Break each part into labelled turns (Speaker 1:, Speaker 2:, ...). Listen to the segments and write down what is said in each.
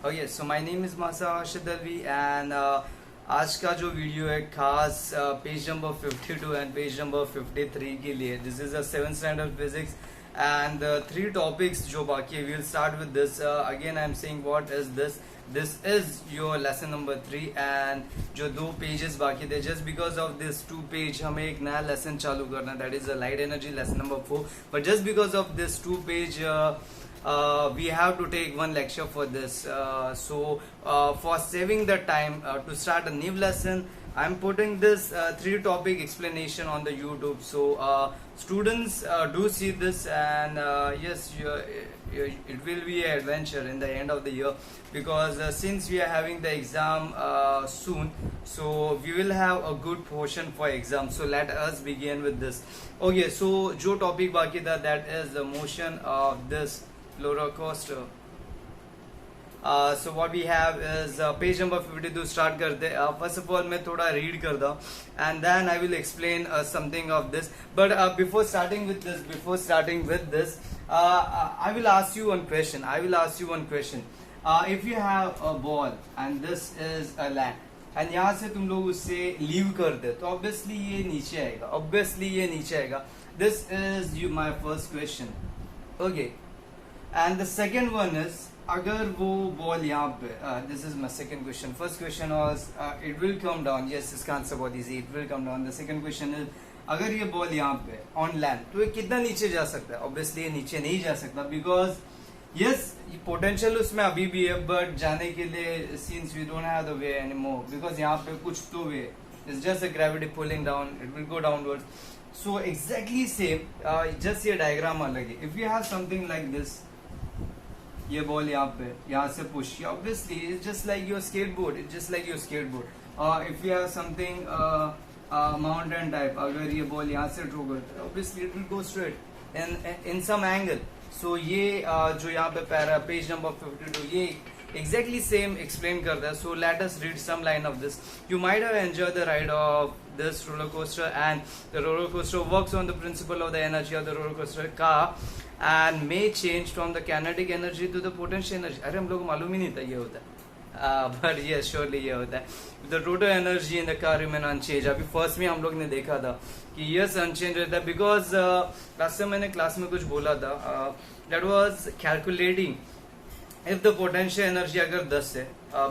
Speaker 1: Okay so my name is मासा Arshad Alvi and आज का जो वीडियो है खास page number 52 and page number 53 के लिए. This is a 7th standard physics and three topics जो बाकी है. we'll start with this. Again I'm saying what is this is your lesson number 3 and जो दो pages बाकी थे, just because of this 2 page हमें एक नया lesson चालू करना, that is the light energy lesson number 4. but just because of this 2 page we have to take one lecture for this. So for saving the time to start a new lesson, I'm putting this 3 topic explanation on the YouTube. So students do see this, and yes, it will be an adventure in the end of the year, because since we are having the exam soon, so we will have a good portion for exam. So let us begin with this. Okay, so jo topic baki tha, that is the motion of this roller coaster. So what we have is page number 52 start करते. First of all मैं थोड़ा read करता हूँ and then I will explain something of this. But before starting with this, I will ask you one question. If you have a ball and this is a land, and यहाँ से तुम लोग उससे leave करते, तो obviously ये नीचे आएगा. This is my first question. Okay, and the second one is, अगर वो बॉल यहाँ पे, this is my second question. First question was it will come down. Yes, इसका आंसर बहुत easy, it will come down. The second question is, अगर ये ball यहाँ पे ऑन लैंड, तो ये कितना नीचे जा सकता है? ऑब्वियसली ये नीचे नहीं जा सकता, बिकॉज यस पोटेंशियल उसमें अभी भी है, बट जाने के लिए since we don't have the way anymore, because यहाँ पे कुछ तो वे, it's just a gravity pulling down, it will go downwards. So exactly same, just ये डायग्राम अलग है. If you have something like this, ये बॉल यहाँ से push, obviously it's just like your skateboard. If you have something mountain type, अगर ये ball यहाँ से थ्रो करते हैं, obviously it will go straight in some angle. So ये जो यहाँ पे पैरा पेज नंबर 52, ये exactly same explain करता है. So let us read some line of this. You might have enjoyed the ride of this roller coaster, and the roller coaster works on the principle of the energy of the roller coaster car and may change from the kinetic energy to the potential energy. अरे हम लोग को मालूम ही नहीं था ये होता है, but yes, surely ये होता है. The total energy in the car remain unchanged. अभी फर्स्ट में हम लोग ने देखा था कि yes unchanged रहता है, because लास्ट टाइम मैंने क्लास में कुछ बोला था, that was calculating if the potential energy अगर 10 है,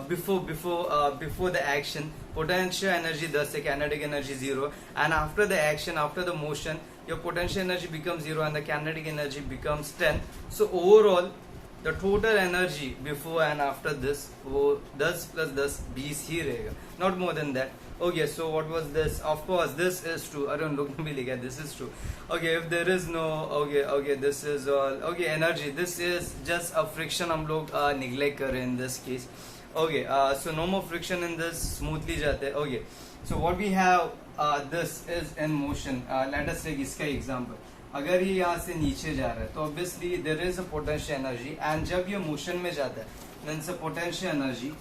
Speaker 1: before the action potential energy 10 है, kinetic energy 0, and after the action, after the motion, your potential energy becomes 0 and the kinetic energy becomes 10. So overall the total energy before and after this वो 10 plus 10 20 ही रहेगा, not more than that. Okay, so what was this? Of course this is true. अरे उन लोग ने भी लिखा, this is true. Okay, if there is no, okay, this is all. Okay, energy, this is just a friction हम लोग neglect कर रहे हैं in this case. Okay, so no more friction in this, smoothly जाते हैं. Okay, so what we have, this is in motion. Let us take इसका example. अगर ये यहाँ से नीचे जा रहा है, तो obviously there is a potential energy, and जब ये motion में जाता है, then it's a potential energy,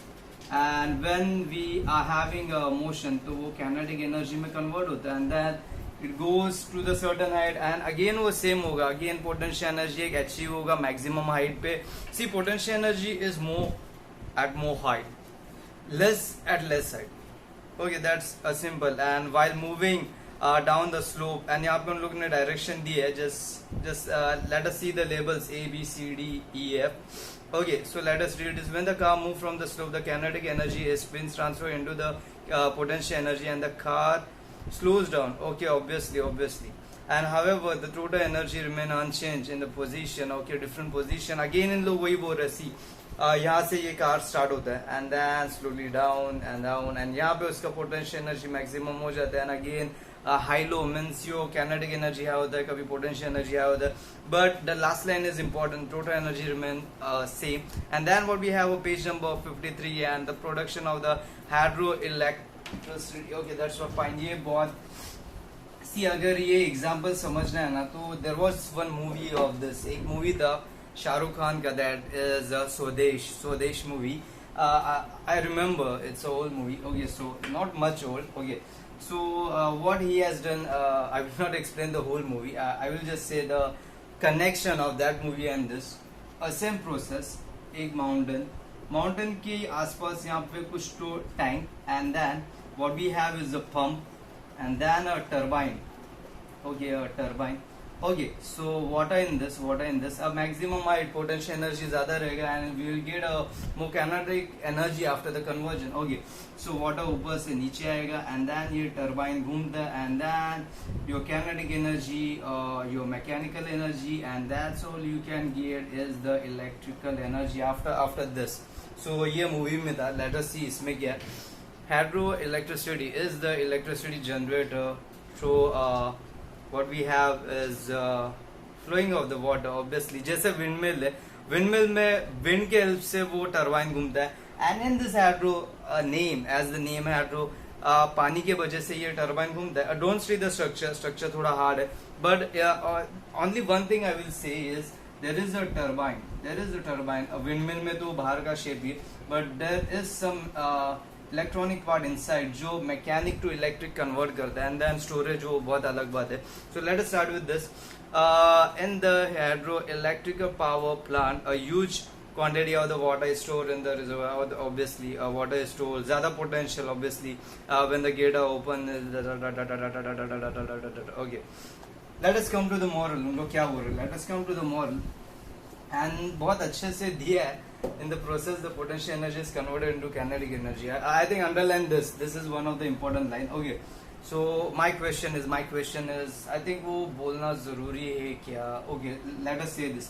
Speaker 1: and when we are having a motion, तो वो kinetic energy में convert होता है, and then it goes to the certain height, and again वो same होगा, again potential energy एक achieve होगा maximum height पे. See, potential energy is more at more height, less at less height. Okay, that's simple. And while moving down the slope, and यहाँ पे उन लोग ने direction दी है, just let us see the labels A, B, C, D, E, F. Okay, so let us read this. When the car moves from the slope, the kinetic energy is spins transfer into the potential energy, and the car slows down. Okay, obviously. And however, the total energy remain unchanged in the position. Okay, different position. Again इन लोग वही बोल रहे, see, यहाँ से ये car start होता है, and then slowly down, and यहाँ पे उसका potential energy maximum हो जाता है, and again high low means your kinetic energy है होता है, कभी potential energy है होता है, but the last line is important, total energy remain same. And then what we have a page number 53 and the production of the hydroelectricity. Okay, that's what fine. ये बहुत, see, अगर ये example समझना है ना, तो there was one movie of this, एक movie था शाहरुख खान का, that is स्वदेश movie. I remember it's an old movie. Okay, so not much old. Okay, so what he has done, I will not explain the whole movie. I will just say the connection of that movie and this. Same process, एक mountain के आसपास यहाँ पे कुछ तो tank, and then what we have is a pump, and then a turbine. Okay, a turbine. Okay, so water in this, maximum height potential energy ज़्यादा रहेगा, and we will get a more kinetic energy after the conversion. Okay, so water ऊपर से नीचे आएगा, and then ये turbine घूमता है, and then your kinetic energy, your mechanical energy, and that's all you can get is the electrical energy after this. So ये movie में था, let us see इसमें क्या है. Hydroelectricity is the electricity generator through what we have is flowing of the water. Obviously जैसे windmill है, windmill में wind के help से वो turbine घूमता है, and in this hydro name, as the name hydro, पानी के वजह से ये turbine घूमता है. Don't see the structure थोड़ा hard है, but only one thing I will say is there is a turbine. Windmill में तो बाहर का shape he, but there is some electronic part inside जो मैकेनिक टू इलेक्ट्रिक कन्वर्ट करता है, and then storage वो बहुत अलग बात है. सो let us start with this. In the hydro electrical power plant a huge quantity of the water is stored in the reservoir. Obviously water is stored, zyada potential obviously when the gate are open. Okay, let us come to the moral. हम लोग क्या बोल रहे हैं? Let us come to the moral. And बहुत अच्छे से दिया है. In the process, the potential energy is converted into kinetic energy. I think underline this. This is one of the important line. Okay. So my question is, I think वो बोलना जरूरी है क्या? Okay. Let us say this.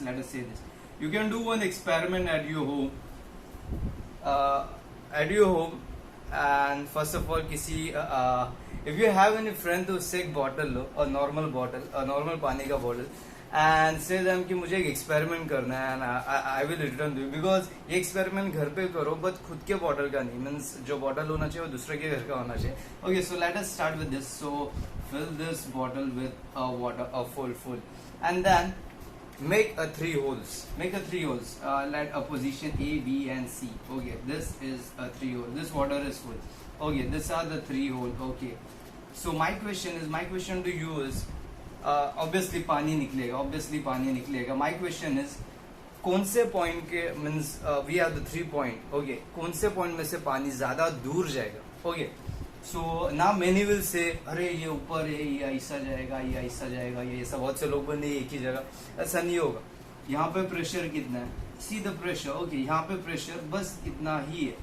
Speaker 1: You can do one experiment at your home. And first of all, if you have any friend to take bottle, a normal पानी का bottle. And say them कि मुझे एक experiment करना है, and I will return to you, because ये experiment घर पे करो, बट खुद के बॉटल का नहीं, मीन्स जो बॉटल होना चाहिए वो दूसरे के घर का होना चाहिए. Okay, so let us start with this. So fill this bottle with water, full, and then make a three holes. Let a position A, B, and C. Okay, this is a three hole. This water is full. Okay, these are the three holes. Okay, so my question to you is, obviously पानी निकलेगा. My question is, कौन से point के means we have the 3 point. Okay, कौन से point में से पानी ज्यादा दूर जाएगा? Okay, so now many will say अरे ये ऊपर है, ये ऐसा जाएगा, ये ऐसा. बहुत से लोग बने एक ही जगह, ऐसा नहीं होगा. यहाँ पे प्रेशर कितना है? See the pressure. ओके, यहाँ पे प्रेशर बस इतना ही है.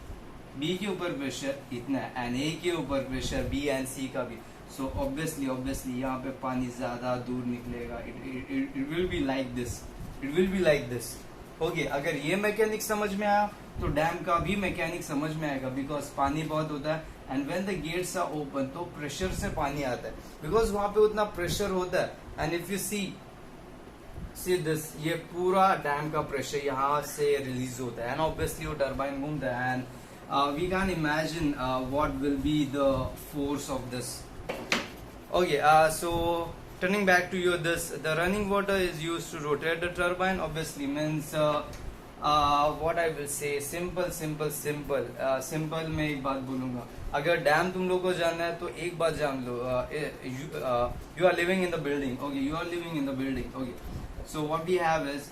Speaker 1: बी के ऊपर प्रेशर इतना है, एंड ए के ऊपर प्रेशर बी एंड सी का भी. So obviously यहाँ पे पानी ज्यादा दूर निकलेगा. It will be like this. Okay, अगर ये मैकेनिक समझ में आया तो डैम का भी मैकेनिक समझ में आएगा, बिकॉज पानी बहुत होता है, and when the gates are open तो प्रेशर से पानी आता है, बिकॉज वहां पे उतना प्रेशर होता है. And if you see this, ये पूरा डैम का प्रेशर यहाँ से रिलीज होता है, एंड ऑब्वियसली वो टर्बाइन घूमता है, and we can imagine what will be the force of this. Okay, so turning back to the running water is used to rotate the turbine. Obviously means what I will say, simple. Simple में एक बात बोलूँगा. अगर dam तुम लोग को जानना है तो एक बात जान लो. You are living in the building. Okay, so what we have is,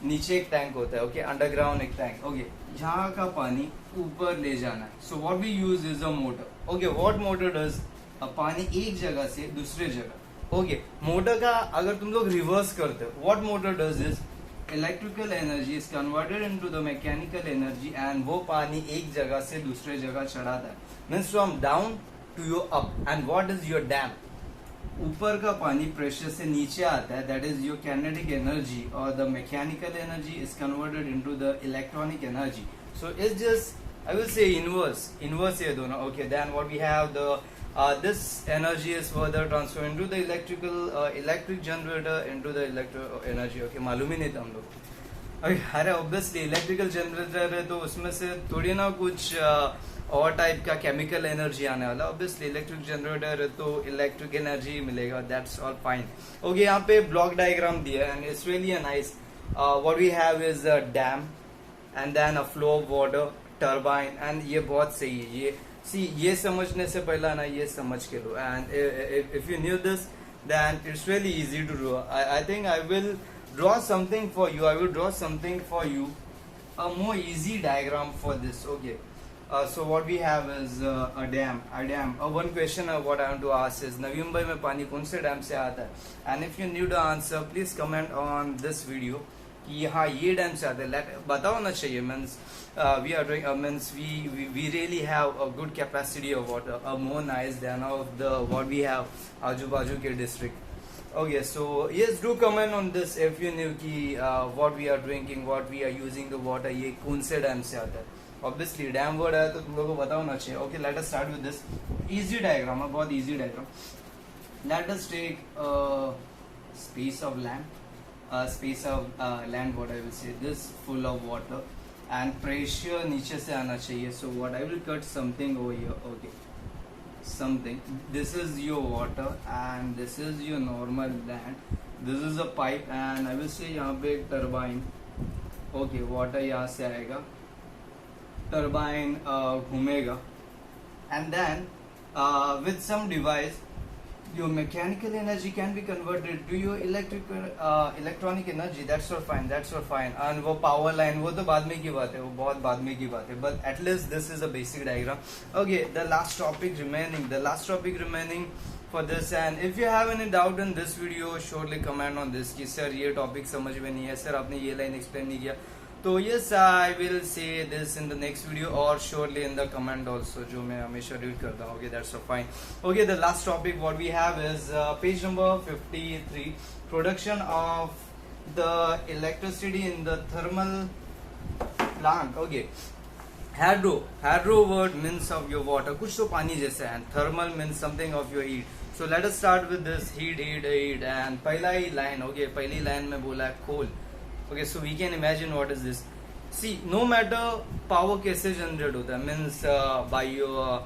Speaker 1: नीचे एक टैंक होता है. Okay, अंडरग्राउंड एक टैंक. Okay, यहाँ का पानी ऊपर ले जाना है. So what we use is a motor. Okay, what motor does? पानी एक जगह से दूसरे जगह. ओके, मोटर का अगर तुम लोग रिवर्स करते हो, what motor does is, electrical energy is converted into the mechanical energy, and वो पानी एक जगह से दूसरे जगह चढ़ाता है, means from down to your up. And what is your dam? ऊपर का पानी प्रेशर से नीचे आता है, that is your kinetic energy, और the mechanical energy is converted into the electronic energy. So it's just, I will say inverse ये दोनों. Okay, then what we have the this energy is further transferred into the electric generator into the electro energy. Okay, मालूम ही नहीं था हम लोग. अरे obviously electrical generator है तो उसमें से थोड़ी ना कुछ और टाइप का केमिकल एनर्जी आने वाला. ऑब्वियसली इलेक्ट्रिक जनरेटर है तो इलेक्ट्रिक एनर्जी मिलेगा. That's all fine. ओके, यहाँ पे ब्लॉक डायग्राम दिया है, and it's really nice. What we have is a dam, and then a flow of water, turbine, and ये बहुत सही है. ये समझने से पहला ना ये समझ के लो, and if you knew this then it's really easy to draw. I think I will draw something for you. a more easy diagram for this. Okay. So what we have is a dam. One question what I want to ask is Navi Mumbai में पानी कौन से dam से आता है? And if you need to answer, please comment on this video कि हाँ ये डैम से आता है. बताओ ना चाहिए. Means we are doing means we really have a good capacity of water, more nice than of the what we have आजू बाजू के district. Okay, so yes, do comment on this if you knew कि what we are drinking, what we are using the water ये कौन से dam से आता है. Obviously डैम वर्ड है तो तुम लोगों को पता होना चाहिए. Okay, let us start with this easy diagram. बहुत easy diagram. Let us take a space of land, land. What I will say, this full of water and pressure नीचे से आना चाहिए. So what I will cut something over here. Okay, something. This is your water and this is your normal land. This is a pipe and I will say यहाँ पे एक turbine. Okay, water यहाँ से आएगा. Turbine घूमेगा and then with some device your mechanical energy can be converted to your electronic energy. That's all fine. And वो power line वो तो बाद में की बात है, वो बहुत बाद में की बात है. But at least this is a basic diagram. Okay, the last topic remaining for this. And if you have any doubt in this video, surely comment on this कि sir ये topic समझ में नहीं है, sir आपने ये line explain नहीं किया. तो yes, I will say this in the next video or surely in the comment also जो मैं हमेशा read करता हूँ. Okay, that's so fine. Okay, the last topic what we have is page number 53, production of the electricity in the thermal plant. Okay, hydro word means of your water, कुछ तो पानी जैसा है, and thermal means something of your heat. So let us start with this heat and पहला ही line. Okay, पहली line में बोला है coal. Okay, so we can imagine what is this. See, no matter power कैसे generate होता है, means by your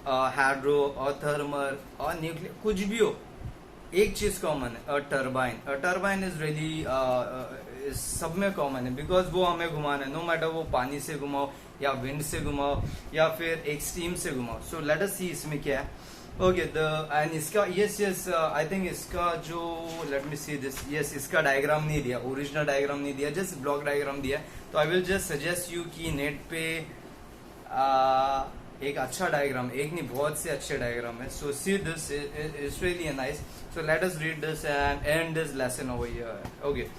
Speaker 1: hydro or thermal or nuclear, कुछ भी हो, एक चीज कॉमन है, a turbine is really सब में कॉमन है because वो हमें घुमाना है, no matter वो पानी से घुमाओ या विंड से घुमाओ या फिर एक स्टीम से घुमाओ. So let us see इसमें क्या है. Okay, and इसका yes I think इसका जो let me see this, yes इसका डायग्राम नहीं दिया, ओरिजिनल डायग्राम नहीं दिया, जस्ट ब्लॉक डायग्राम दिया. तो I will just suggest you कि नेट पे एक अच्छा डायग्राम, एक नहीं बहुत से अच्छे डायग्राम है. So see this is really nice. So let us read this and and this lesson over here. Okay.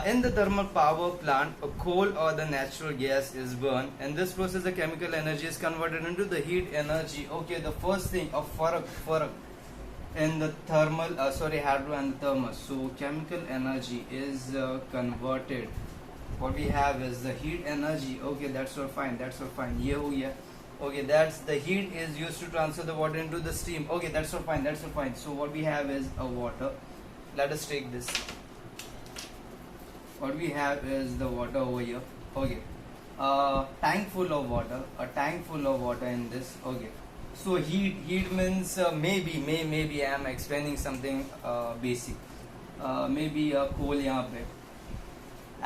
Speaker 1: In the thermal power plant, a coal or the natural gas is burned. In this process, the chemical energy is converted into the heat energy. Okay, the first thing, a farak in the thermal, hydro and thermal. So, chemical energy is converted. What we have is the heat energy. Okay, that's all fine. Yeah. Okay, that's the heat is used to transfer the water into the steam. Okay, that's all fine. So, what we have is a water. Let us take this. What we have is the water over here. Okay, a tank full of water in this. Okay, so heat means maybe I am explaining something basic. Maybe a coal यहाँ पे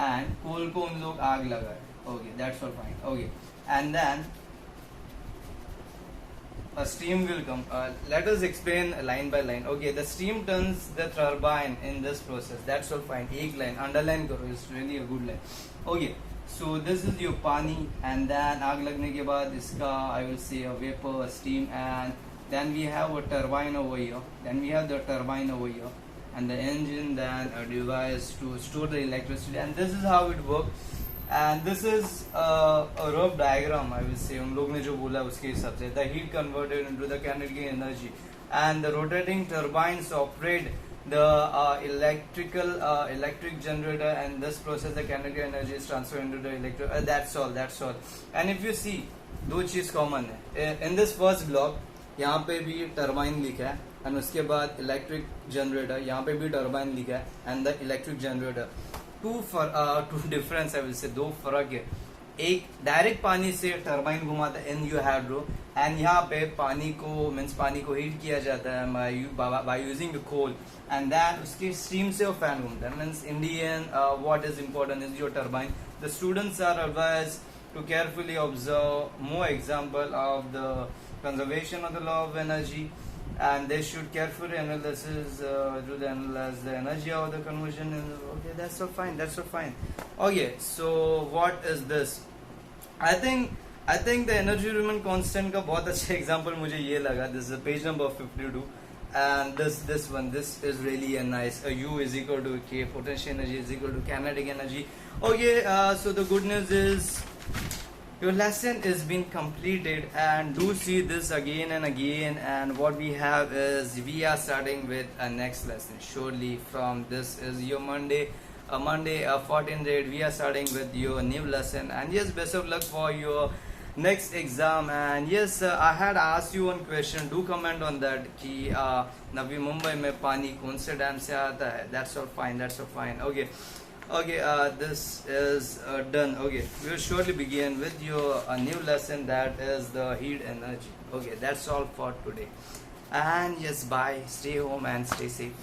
Speaker 1: and coal को हम लोग आग लगाए. Okay, that's all fine. Okay, and then a steam will come. Let us explain line by line. Okay, the steam turns the turbine in this process. That's all fine. एक line underline करो. It's really a good line. Okay, so this is your पानी and then आग लगने के बाद इसका I will say a vapor, a steam, and then we have a turbine over here. And the engine, then a device to store the electricity, and this is how it works. And this is a rough diagram, I will say. उन लोग ने जो बोला उसके हिसाब से, the heat converted into the kinetic energy, and the rotating turbines operate the electric generator, and this process the kinetic energy is transferred into the electric. That's all. And if you see, दो चीज common है. In this first block, यहाँ पे भी turbine लिखा है, and उसके बाद इलेक्ट्रिक जनरेटर, यहाँ पे भी टर्बाइन लिखा है, and the electric generator. Two difference, I will say, दो फर्क है. एक डायरेक्ट पानी से टरबाइन घुमाता है इन यू हाइड्रो, एंड यहाँ पे पानी को हीट किया जाता है by using coal, and then उसकी स्टीम से वो फैन घूमता है. Means Indian what is important is your turbine. The students are advised to carefully observe more example of the conservation of the law of energy and they should carefully analysis do the analyze the energy of the conversion. Okay, that's so fine, that's so fine. Okay, so what is this? I think the energy remain constant का बहुत अच्छा example मुझे ये लगा. This is page number 52, and this one, this is really a nice. U is equal to K, potential energy is equal to kinetic energy. Okay, so the good news is your lesson is been completed, and do see this again and again. And what we have is we are starting with a next lesson surely. From this is your Monday 14 date, we are starting with your new lesson. And yes, best of luck for your next exam. And yes, I had asked you one question, do comment on that कि नवी मुंबई में पानी कौन से dam से आता है. That's all fine, that's all fine. Okay, this is done. Okay, we will surely begin with your new lesson, that is the heat energy. Okay, that's all for today. And yes, bye, stay home and stay safe.